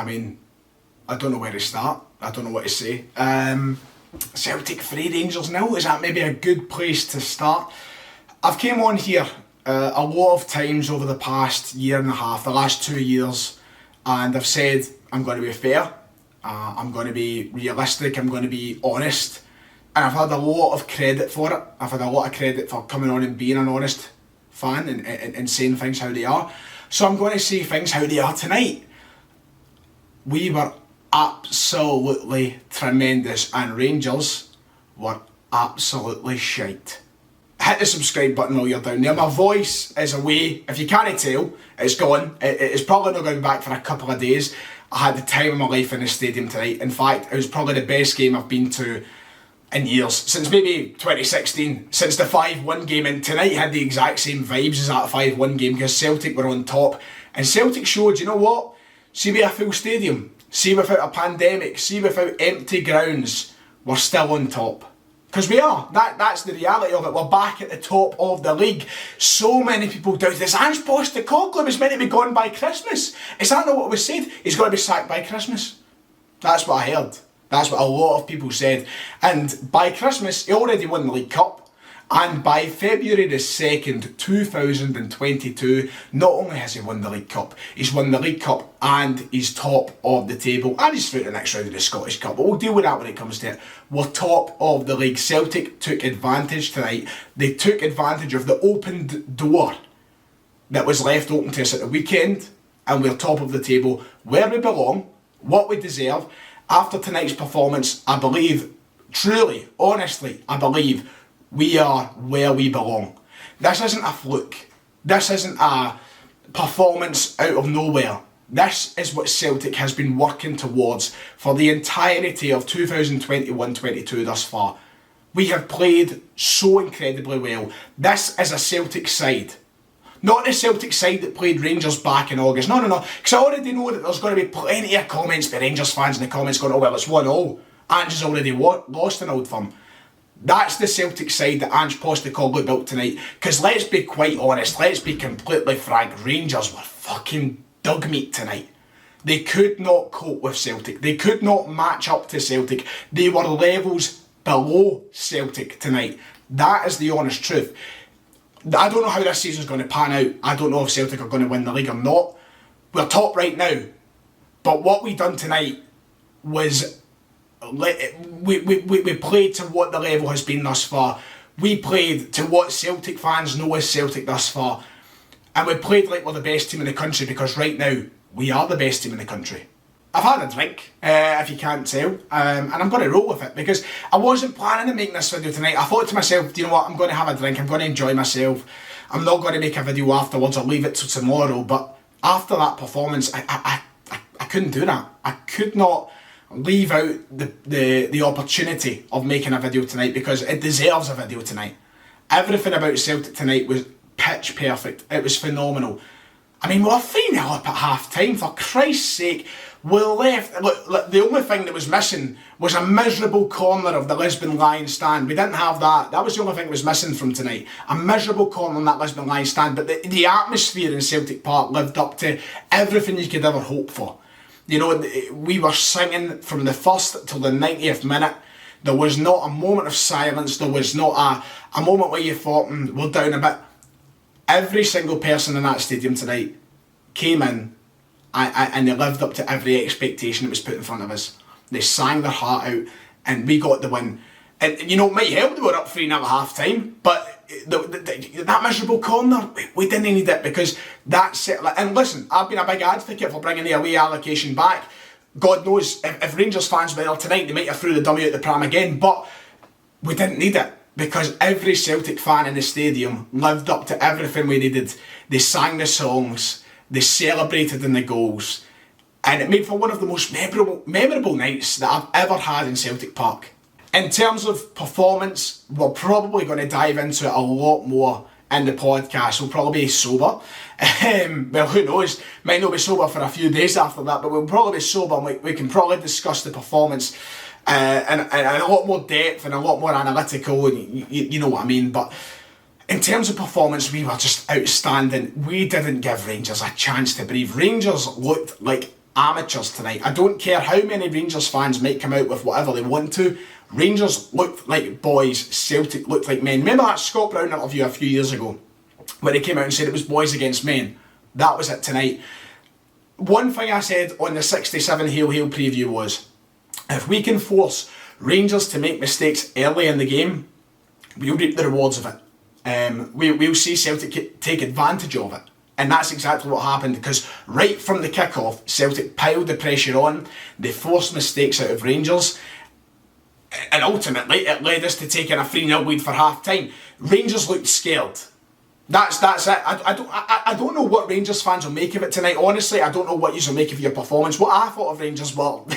I mean, I don't know where to start. I don't know what to say. Celtic 3, Rangers 0. Is that maybe a good place to start? I've came on here a lot of times over the past year and a half, the last 2 years, and I've said I'm going to be fair, I'm going to be realistic, I'm going to be honest, and I've had a lot of credit for it. I've had a lot of credit for coming on and being an honest fan and saying things how they are. So I'm going to say things how they are tonight. We were absolutely tremendous, and Rangers were absolutely shite. Hit the subscribe button while you're down there. My voice is away. If you can't tell, it's gone. It's probably not going back for a couple of days. I had the time of my life in the stadium tonight. In fact, it was probably the best game I've been to in years. Since maybe 2016. Since the 5-1 game. And tonight had the exact same vibes as that 5-1 game because Celtic were on top. And Celtic showed, you know what? See with a full stadium. See without a pandemic. See without empty grounds. We're still on top. Because we are. That's the reality of it. We're back at the top of the league. So many people doubt this. Ange Postecoglou was meant to be gone by Christmas. Is that not what was said? He's going to be sacked by Christmas. That's what I heard. That's what a lot of people said. And by Christmas, he already won the League Cup. And by February the 2nd, 2022, not only has he won the League Cup, he's won the League Cup and he's top of the table and he's through the next round of the Scottish Cup. But we'll deal with that when it comes to it. We're top of the league. Celtic took advantage tonight. They took advantage of the opened door that was left open to us at the weekend, and we're top of the table, where we belong, what we deserve. After tonight's performance, I believe, truly, honestly, I believe we are where we belong. This isn't a fluke. This isn't a performance out of nowhere. This is what Celtic has been working towards for the entirety of 2021-22 thus far. We have played so incredibly well. This is a Celtic side. Not the Celtic side that played Rangers back in August. No. Because I already know that there's going to be plenty of comments by Rangers fans in the comments going, oh well, it's 1-0. Ange has already lost an Old Firm. That's the Celtic side that Ange Postecoglou built tonight. Because let's be quite honest, let's be completely frank, Rangers were fucking dug meat tonight. They could not cope with Celtic. They could not match up to Celtic. They were levels below Celtic tonight. That is the honest truth. I don't know how this season's going to pan out. I don't know if Celtic are going to win the league or not. We're top right now. But what we done tonight was we played to what the level has been thus far. We played to what Celtic fans know as Celtic thus far. And we played like we're the best team in the country, because right now, we are the best team in the country. I've had a drink, if you can't tell, and I'm going to roll with it, because I wasn't planning on making this video tonight. I thought to myself, you know what, I'm going to have a drink, I'm going to enjoy myself. I'm not going to make a video afterwards, I'll leave it till tomorrow. But after that performance, I couldn't do that. I could not leave out the opportunity of making a video tonight, because it deserves a video tonight. Everything about Celtic tonight was pitch perfect. It was phenomenal. I mean, we were 3-0 up at half time, for Christ's sake. We left, look, the only thing that was missing was a miserable corner of the Lisbon Lions stand. We didn't have that. That was the only thing that was missing from tonight. A miserable corner on that Lisbon Lions stand. But the atmosphere in Celtic Park lived up to everything you could ever hope for. You know, we were singing from the first till the 90th minute. There was not a moment of silence. There was not a moment where you thought, we're down a bit. Every single person in that stadium tonight came in and they lived up to every expectation that was put in front of us. They sang their heart out and we got the win. And you know, it might help they were up 3-0 at half time, but that miserable corner, we didn't need it, because that's it. And listen, I've been a big advocate for bringing the away allocation back. God knows, if Rangers fans were there tonight, they might have threw the dummy out the pram again, but we didn't need it, because every Celtic fan in the stadium lived up to everything we needed. They sang the songs, they celebrated in the goals, and it made for one of the most memorable nights that I've ever had in Celtic Park. In terms of performance, we're probably going to dive into it a lot more in the podcast. We'll probably be sober. Well, who knows? Might not be sober for a few days after that, but we'll probably be sober and we can probably discuss the performance and a lot more depth and a lot more analytical, and you know what I mean. But in terms of performance, we were just outstanding. We didn't give Rangers a chance to breathe. Rangers looked like amateurs tonight. I don't care how many Rangers fans might come out with whatever they want to. Rangers looked like boys, Celtic looked like men. Remember that Scott Brown interview a few years ago where he came out and said it was boys against men? That was it tonight. One thing I said on the 67 Hail Hail preview was, if we can force Rangers to make mistakes early in the game, we'll reap the rewards of it. We'll see Celtic take advantage of it. And that's exactly what happened, because right from the kick-off, Celtic piled the pressure on, they forced mistakes out of Rangers, and ultimately it led us to taking a 3-0 lead for half-time. Rangers looked scared. That's it. I don't know what Rangers fans will make of it tonight. Honestly, I don't know what you will make of your performance. What I thought of Rangers, well,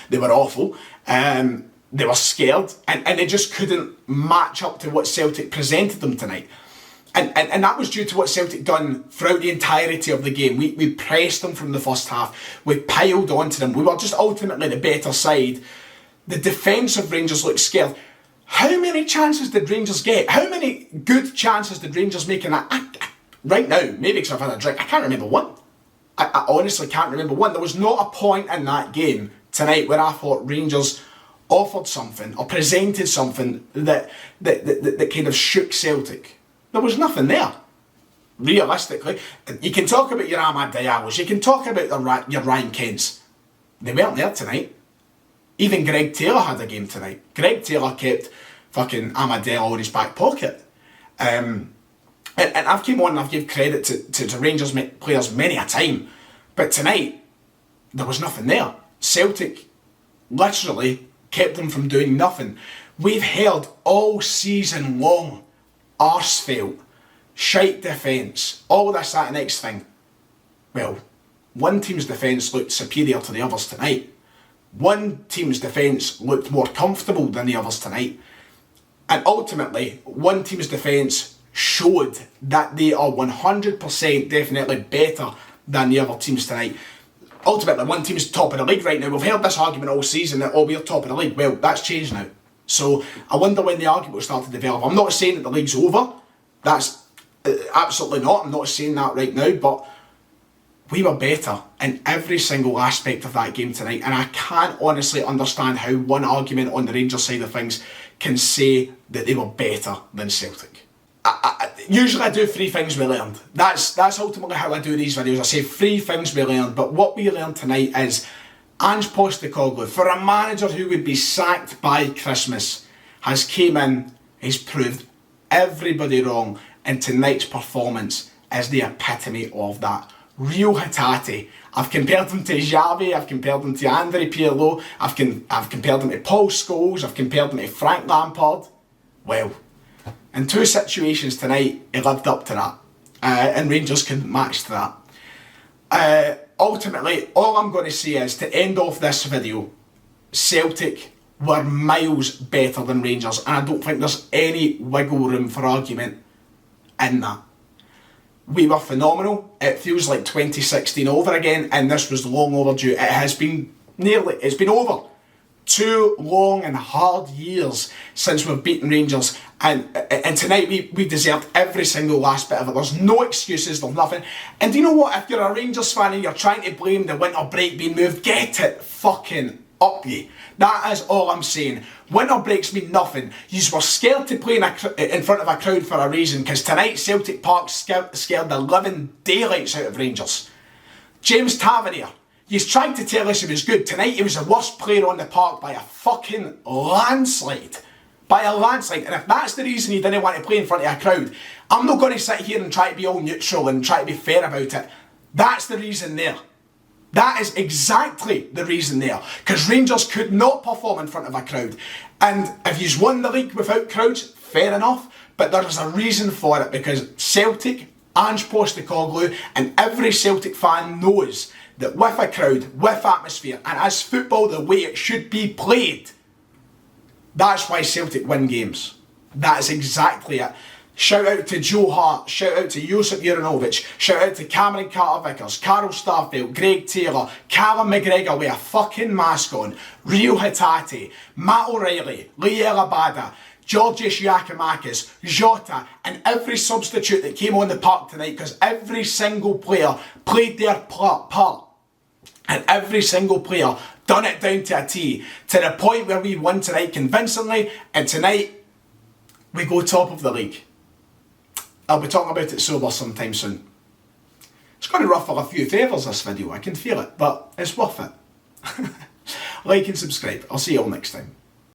they were awful. They were scared, and they just couldn't match up to what Celtic presented them tonight. And that was due to what Celtic done throughout the entirety of the game. We pressed them from the first half. We piled onto them. We were just ultimately the better side. The defence of Rangers looked scared. How many chances did Rangers get? How many good chances did Rangers make in that? Right now, maybe because I've had a drink, I can't remember one. I honestly can't remember one. There was not a point in that game tonight where I thought Rangers offered something or presented something that kind of shook Celtic. There was nothing there. Realistically, you can talk about your Amad Diallos, you can talk about your Ryan Kents. They weren't there tonight. Even Greg Taylor had a game tonight. Greg Taylor kept fucking Amad Diallo in his back pocket. And I've came on and I've given credit to Rangers players many a time. But tonight, there was nothing there. Celtic literally kept them from doing nothing. We've heard all season long, arsefelt, shite defence, all this, that and next thing. Well, one team's defence looked superior to the others tonight. One team's defence looked more comfortable than the others tonight. And ultimately, one team's defence showed that they are 100% definitely better than the other teams tonight. Ultimately, one team's top of the league right now. We've heard this argument all season that, oh, we're top of the league. Well, that's changed now. So I wonder when the argument will start to develop. I'm not saying that the league's over. That's absolutely not. I'm not saying that right now. But we were better in every single aspect of that game tonight. And I can't honestly understand how one argument on the Rangers side of things can say that they were better than Celtic. Usually I do 3 things we learned. That's ultimately how I do these videos. I say 3 things we learned. But what we learned tonight is Ange Postecoglou, for a manager who would be sacked by Christmas, has came in, he's proved everybody wrong, and tonight's performance is the epitome of that. Real Hatate. I've compared him to Xavi, I've compared him to Andre Pirlo, I've compared him to Paul Scholes, I've compared him to Frank Lampard. Well, in 2 situations tonight, he lived up to that. And Rangers couldn't match to that. Ultimately, all I'm going to say is, to end off this video, Celtic were miles better than Rangers, and I don't think there's any wiggle room for argument in that. We were phenomenal. It feels like 2016 over again, and this was long overdue. It has been it's been over 2 long and hard years since we've beaten Rangers, and tonight we deserved every single last bit of it. There's no excuses, there's nothing. And do you know what? If you're a Rangers fan and you're trying to blame the winter break being moved, get it fucking up ye. That is all I'm saying. Winter breaks mean nothing. Yous were scared to play in front of a crowd for a reason, because tonight Celtic Park scared the living daylights out of Rangers. James Tavernier, he's trying to tell us he was good. Tonight he was the worst player on the park by a fucking landslide. By a landslide. And if that's the reason he didn't want to play in front of a crowd, I'm not going to sit here and try to be all neutral and try to be fair about it. That's the reason there. That is exactly the reason there. Because Rangers could not perform in front of a crowd. And if you've won the league without crowds, fair enough. But there is a reason for it, because Celtic, Ange Postecoglou, and every Celtic fan knows that with a crowd, with atmosphere, and as football the way it should be played, that's why Celtic win games. That's exactly it. Shout out to Joe Hart, shout out to Josip Juranovic, shout out to Cameron Carter-Vickers, Carl Starfelt, Greg Taylor, Callum McGregor with a fucking mask on, Rio Hatate, Matt O'Reilly, Liel Abada, Georgios Giacomakis, Jota, and every substitute that came on the park tonight, because every single player played their part. And every single player done it down to a T, to the point where we won tonight convincingly, and tonight we go top of the league. I'll be talking about it sober sometime soon. It's going to ruffle a few favours this video, I can feel it, but it's worth it. Like and subscribe. I'll see you all next time.